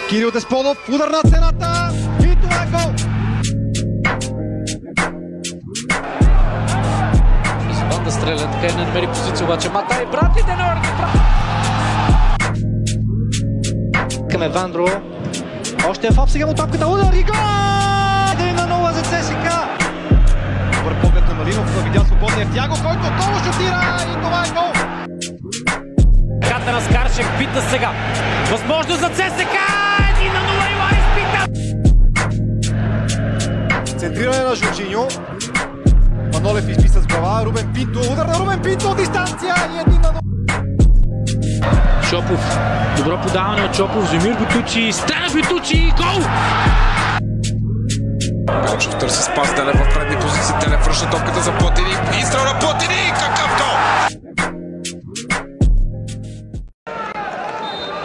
Кирил Десподов, удар на цената и това е гол! Извън да стреля, така и не намери позиция, обаче Матай, братите на Орги! Към Евандро, още е фап, сега му топката, удар и гол! 1-0 за ЦСКА! Добър поглед на Малинов, видя свободния Тяго, който отново шутира и това е гол! Ката на Скаршек, пита сега. Възможно за ЦСКА! 1-0 Илайс пита! Центриране на Жоржиньо. Манолев изписа с глава, Рубен Пинто, удар на Рубен Пинто от дистанция и 1-0. Чопов, добро подаване от Чопов, Земир Бутучи, Стена Бутучи, гол! Белчев търси спас, Делев в предни позиции, Делев връща топката за Платини, изстрел на Платини, какъв